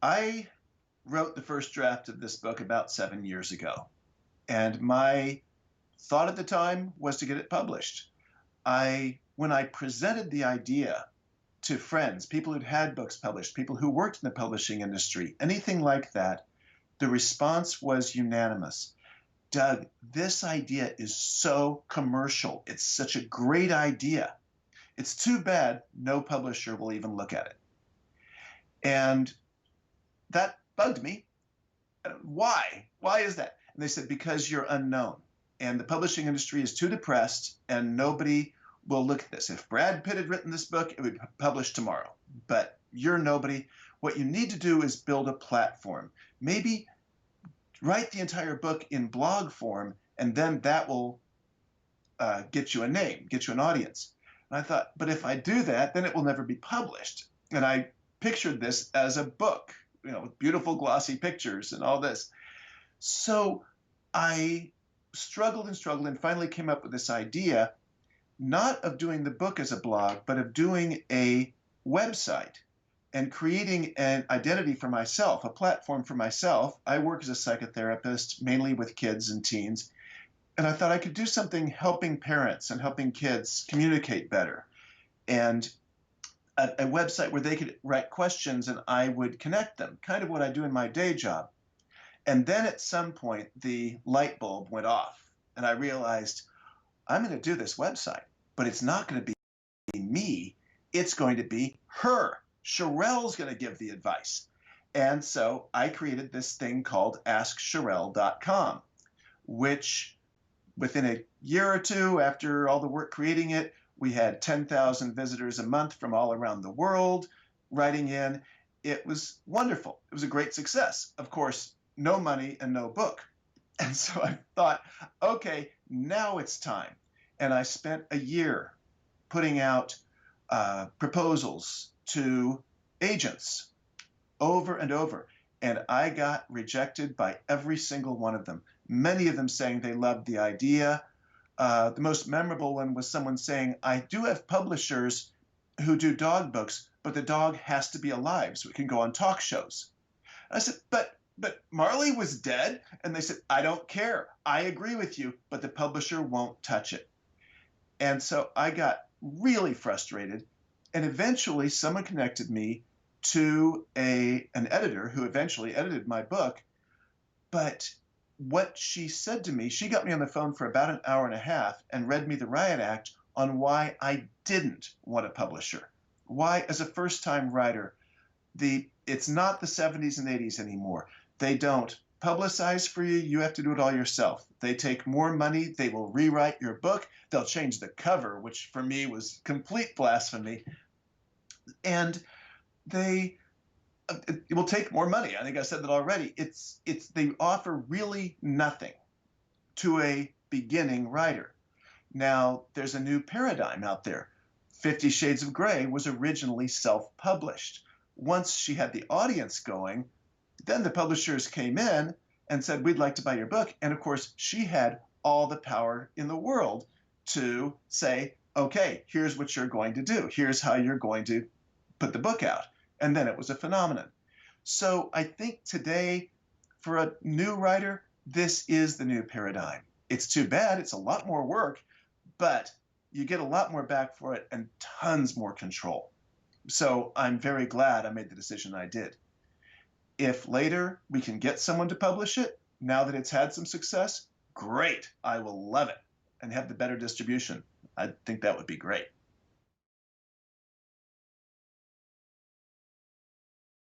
I wrote the first draft of this book about 7 years ago, and my thought at the time was to get it published. When I presented the idea to friends, people who'd had books published, people who worked in the publishing industry, anything like that, the response was unanimous. Doug, this idea is so commercial. It's such a great idea. It's too bad no publisher will even look at it. And that bugged me. Why? Why is that? And they said, because you're unknown. And the publishing industry is too depressed, and nobody will look at this. If Brad Pitt had written this book, it would be published tomorrow. But you're nobody. What you need to do is build a platform. Maybe write the entire book in blog form, and then that will get you a name, get you an audience. And I thought, but if I do that, then it will never be published. And I pictured this as a book, with beautiful glossy pictures and all this. So I struggled and finally came up with this idea, not of doing the book as a blog, but of doing a website and creating an identity for myself, a platform for myself. I work as a psychotherapist, mainly with kids and teens, and I thought I could do something helping parents and helping kids communicate better. And a website where they could write questions and I would connect them, kind of what I do in my day job. And then at some point, the light bulb went off, and I realized I'm going to do this website, but it's not going to be me. It's going to be her. Shirelle's going to give the advice. And so I created this thing called AskShirelle.com, which within a year or two after all the work creating it, we had 10,000 visitors a month from all around the world writing in. It was wonderful. It was a great success. Of course, no money and no book. And so I thought, okay, now it's time. And I spent a year putting out proposals to agents over and over. And I got rejected by every single one of them. Many of them saying they loved the idea. The most memorable one was someone saying, I do have publishers who do dog books, but the dog has to be alive so it can go on talk shows. I said, but Marley was dead. And they said, I don't care. I agree with you, but the publisher won't touch it. And so I got really frustrated. And eventually someone connected me to an editor who eventually edited my book. But what she said to me, she got me on the phone for about an hour and a half and read me the riot act on why I didn't want a publisher. Why, as a first-time writer, it's not the 70s and 80s anymore. They don't publicize for you. You have to do it all yourself. They take more money. They will rewrite your book. They'll change the cover, which for me was complete blasphemy. And it will take more money. I think I said that already. They offer really nothing to a beginning writer. Now, there's a new paradigm out there. 50 Shades of Grey was originally self-published. Once she had the audience going, then the publishers came in and said, we'd like to buy your book. And of course, she had all the power in the world to say, okay, here's what you're going to do. Here's how you're going to put the book out. And then it was a phenomenon. So I think today, for a new writer, this is the new paradigm. It's too bad. It's a lot more work, but you get a lot more back for it and tons more control. So I'm very glad I made the decision I did. If later we can get someone to publish it, now that it's had some success, great. I will love it and have the better distribution. I think that would be great.